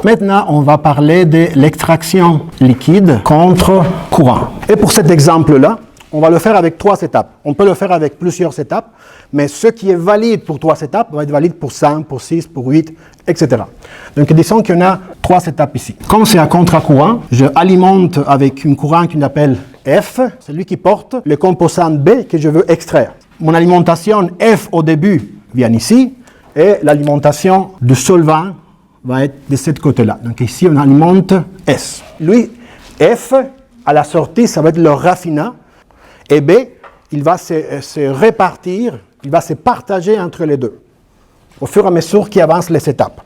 Maintenant, on va parler de l'extraction liquide contre courant. Et pour cet exemple-là, on va le faire avec 3 étapes. On peut le faire avec plusieurs étapes, mais ce qui est valide pour 3 étapes va être valide pour 5, pour 6, pour 8, etc. Donc disons qu'il y en a 3 étapes ici. Comme c'est un contre-courant, je alimente avec un courant qu'on appelle F, celui qui porte le composant B que je veux extraire. Mon alimentation F au début vient ici, et l'alimentation du solvant va être de ce côté-là. Donc ici, on alimente S. Lui, F, à la sortie, ça va être le raffinat, et B, il va se répartir, il va se partager entre les deux, au fur et à mesure qu'il avance les étapes.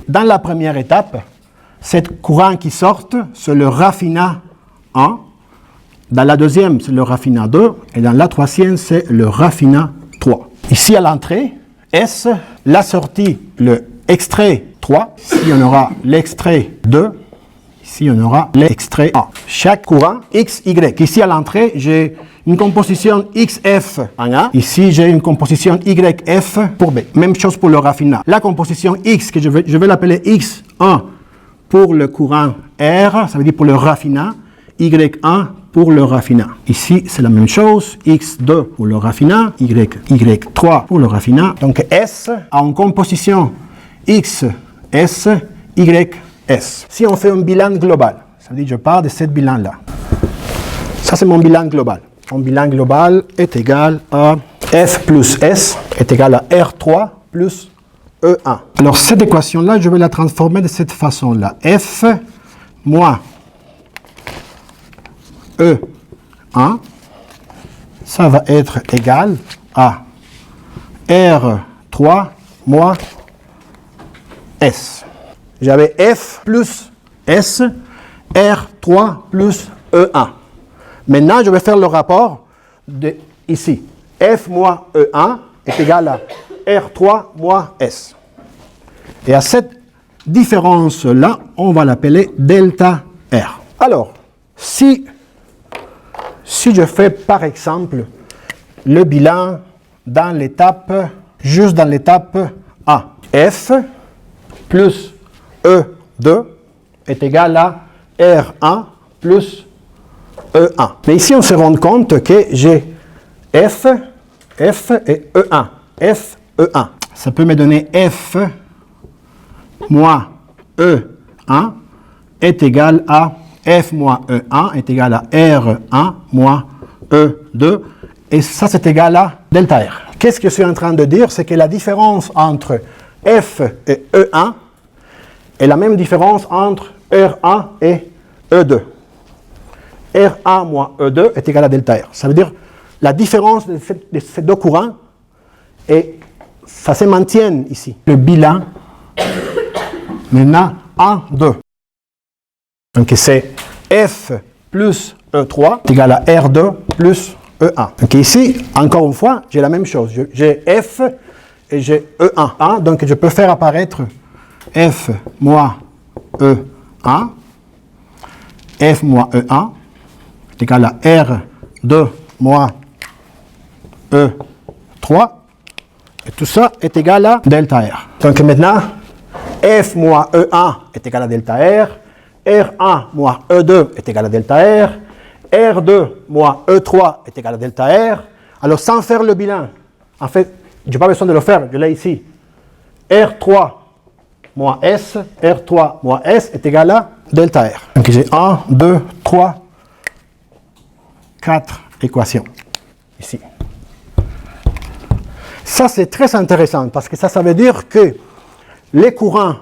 Dans la première étape, ce courant qui sort, c'est le raffinat 1. Dans la deuxième, c'est le raffinat 2. Et dans la troisième, c'est le raffinat 3. Ici, à l'entrée, S, la sortie, le extrait 3. Ici, on aura l'extrait 2. Ici, on aura l'extrait 1. Chaque courant, X, Y. Ici, à l'entrée, j'ai une composition XF en A. Ici, j'ai une composition YF pour B. Même chose pour le raffinat. La composition X, que je vais l'appeler X1 pour le courant R, ça veut dire pour le raffinat, Y1 pour le raffinat. Ici, c'est la même chose, X2 pour le raffinat, Y3 pour le raffinat. Donc S a une composition X, S, Y, S. Si on fait un bilan global, ça veut dire que je pars de ce bilan-là. Ça, c'est mon bilan global. Mon bilan global est égal à F plus S est égal à R3 plus E1. Alors, cette équation-là, je vais la transformer de cette façon-là. F moins E1, ça va être égal à R3 moins S. J'avais F plus S, R3 plus E1. Maintenant, je vais faire le rapport de ici. F moins E1 est égal à R3 moins S. Et à cette différence-là, on va l'appeler delta R. Alors, si je fais par exemple le bilan dans l'étape, juste dans l'étape A, F plus E2 est égal à R1 plus E1. Mais ici, on se rend compte que j'ai F et E1. F, E1. Ça peut me donner F moins E1 est égal à F moins E1 est égal à R1 moins E2. Et ça, c'est égal à delta R. Qu'est-ce que je suis en train de dire? C'est que la différence entre F et E1 est la même différence entre R1 et E2. R1 moins E2 est égal à delta R. Ça veut dire la différence de ces deux courants, et ça se maintient ici. Le bilan, maintenant, 1, 2. Donc c'est F plus E3 est égal à R2 plus E1. Donc ici, encore une fois, j'ai la même chose. J'ai F et j'ai E1. Donc je peux faire apparaître F moins E1. F moins E1 est égal à R2 moins E3. Et tout ça est égal à delta R. Donc maintenant, F moins E1 est égal à delta R. R1 moins E2 est égal à delta R. R2 moins E3 est égal à delta R. Alors, sans faire le bilan, en fait, je n'ai pas besoin de le faire, je l'ai ici. R3 moins S, R3 moins S est égal à delta R. Donc, j'ai 1, 2, 3, 4 équations ici. Ça, c'est très intéressant parce que ça veut dire que les courants,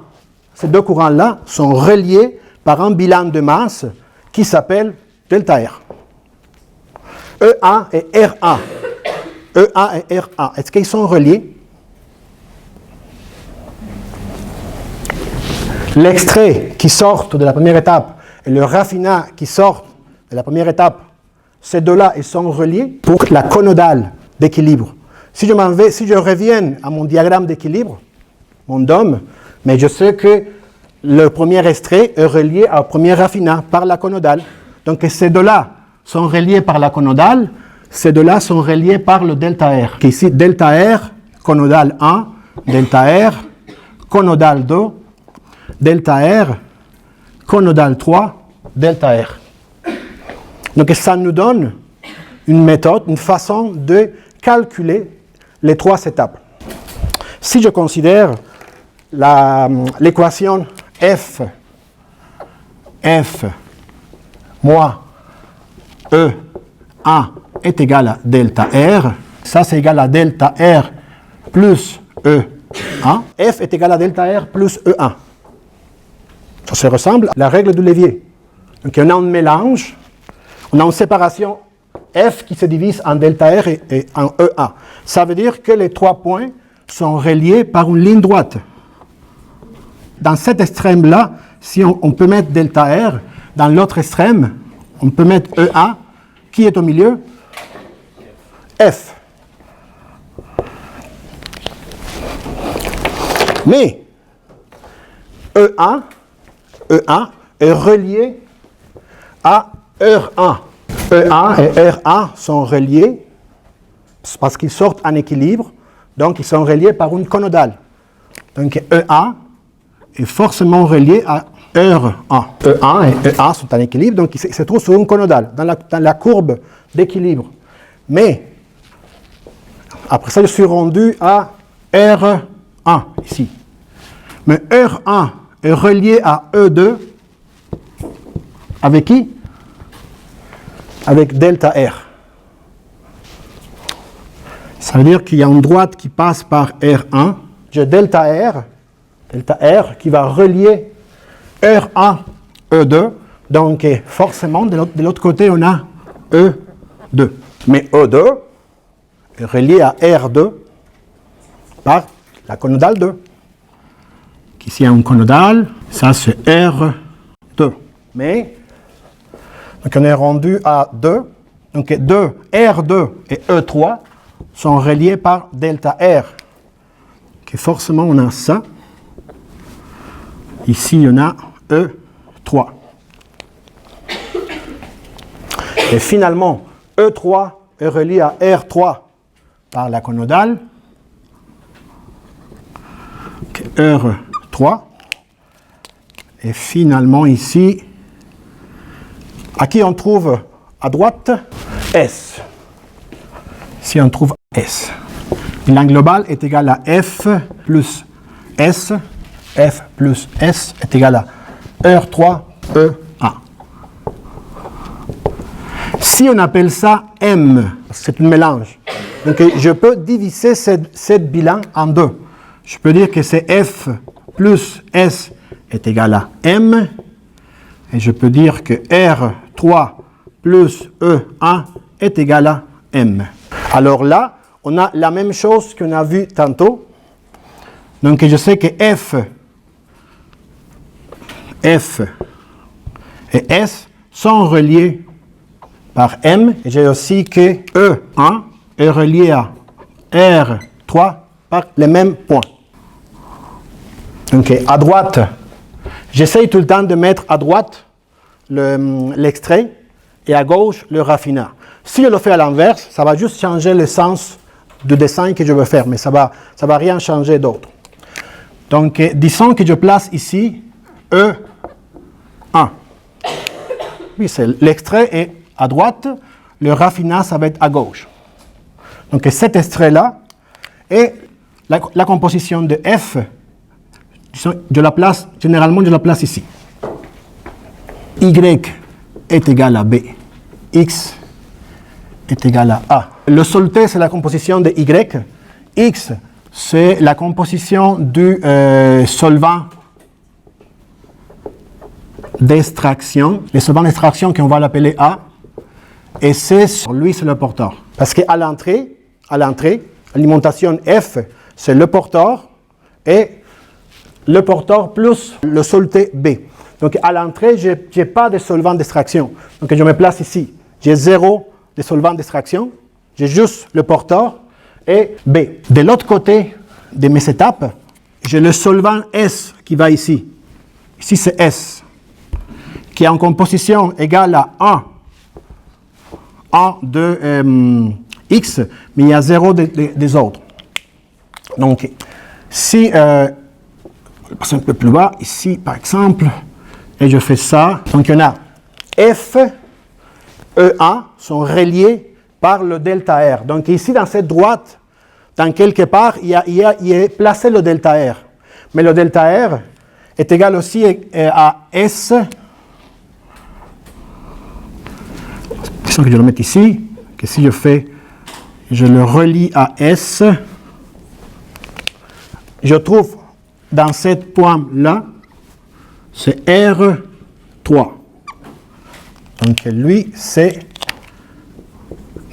ces deux courants-là, sont reliés par un bilan de masse qui s'appelle delta R. E1 et R1. E1 et R1. Est-ce qu'ils sont reliés? L'extrait qui sort de la première étape et le raffinat qui sort de la première étape, ces deux-là, ils sont reliés pour la conodale d'équilibre. Si je reviens à mon diagramme d'équilibre, mon DOM, mais je sais que le premier extrait est relié au premier raffinat par la conodale. Donc ces deux-là sont reliés par la conodale, ces deux-là sont reliés par le delta R. Ici, delta R, conodale 1, delta R, conodal 2, delta R, conodal 3, delta R. Donc ça nous donne une méthode, une façon de calculer les trois étapes. Si je considère l'équation F moins E A est égal à delta R, ça c'est égal à delta R plus E A, F est égal à delta R plus E1. Ça se ressemble à la règle du levier. Donc on a un mélange, on a une séparation F qui se divise en delta R et en EA. Ça veut dire que les trois points sont reliés par une ligne droite. Dans cet extrême-là, si on peut mettre delta R, dans l'autre extrême, on peut mettre EA, qui est au milieu? F. Mais EA est relié à R1. EA et RA sont reliés parce qu'ils sortent en équilibre, donc ils sont reliés par une conodale. Donc EA est forcément relié à R1. EA et EA sont en équilibre, donc ils se trouvent sur une conodale, dans la courbe d'équilibre. Mais, après ça, je suis rendu à R1, ici. Mais R1 est relié à E2, avec qui? Avec delta R. Ça veut dire qu'il y a une droite qui passe par R1. J'ai delta R qui va relier R1, E2. Donc forcément, de l'autre côté, on a E2. Mais E2 est relié à R2 par la conodale 2. Ici, il y a une conodale, ça c'est R2. Mais donc on est rendu à 2. Donc R2 et E3 sont reliés par delta R. Donc forcément, on a ça. Ici, on a E3. Et finalement, E3 est relié à R3 par la conodale. R3. Et finalement, ici, à qui on trouve à droite? S. Si on trouve S. L'angle global est égal à F plus S. F plus S est égal à R3 EA. Si on appelle ça M, c'est un mélange. Donc je peux diviser cette bilan en deux. Je peux dire que c'est F plus S est égal à M. Et je peux dire que R3 plus E1 est égal à M. Alors là, on a la même chose qu'on a vu tantôt. Donc je sais que F et S sont reliés par M. Et j'ai aussi que E1 est relié à R3 par les mêmes points. Donc à droite, j'essaye tout le temps de mettre à droite l'extrait et à gauche le raffinat. Si je le fais à l'inverse, ça va juste changer le sens du dessin que je veux faire, mais ça va rien changer d'autre. Donc disons que je place ici E1. Oui, l'extrait est à droite, le raffinat ça va être à gauche. Donc cet extrait-là est la composition de F. Généralement, je la place ici. Y est égal à B. X est égal à A. Le soluté, c'est la composition de Y. X, c'est la composition du solvant d'extraction. Le solvant d'extraction qu'on va l'appeler A. Et C, lui, c'est le porteur. Parce qu'à l'entrée, l'alimentation F, c'est le porteur et le porteur plus le soluté B. Donc à l'entrée, je n'ai pas de solvant d'extraction. Donc je me place ici. J'ai 0 de solvant d'extraction. J'ai juste le porteur et B. De l'autre côté de mes étapes, j'ai le solvant S qui va ici. Ici c'est S, qui est en composition égale à 1 de X, mais il y a 0 des autres. Donc si Je vais passer un peu plus bas, ici par exemple, et je fais ça. Donc il y en a F, E1 sont reliés par le delta R. Donc ici dans cette droite, dans quelque part, il y a placé le delta R. Mais le delta R est égal aussi à S. C'est que je le mette ici, que si je le relie à S, je trouve dans cette pointe-là, c'est R3. Donc lui, c'est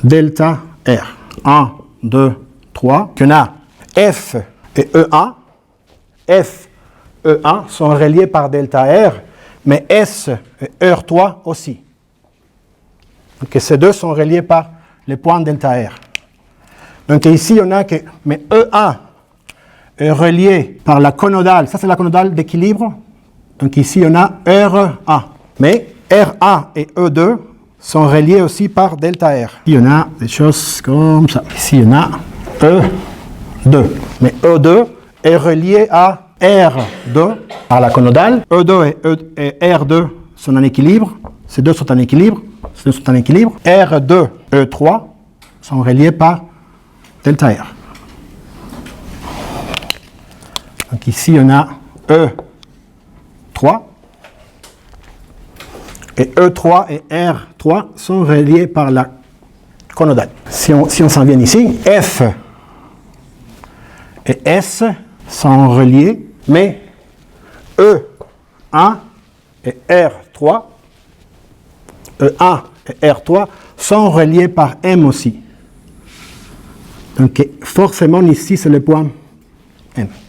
delta R. 1, 2, 3. On a F et E1. F, E1 sont reliés par delta R, mais S et R3 aussi. Donc ces deux sont reliés par les points delta R. Donc ici, on a que, mais E1 est relié par la conodale. Ça, c'est la conodale d'équilibre. Donc ici, on a R1. Mais R1 et E2 sont reliés aussi par delta R. Ici, on a des choses comme ça. Ici, on a E2. Mais E2 est relié à R2 par la conodale. E2 et R2 sont en équilibre. Ces deux sont en équilibre. Ces deux sont en équilibre. R2, E3 sont reliés par delta R. Donc ici, on a E3. Et E3 et R3 sont reliés par la conodale. Si on s'en vient ici, F et S sont reliés, mais E1 et R3, E1 et R3 sont reliés par M aussi. Donc forcément ici, c'est le point M.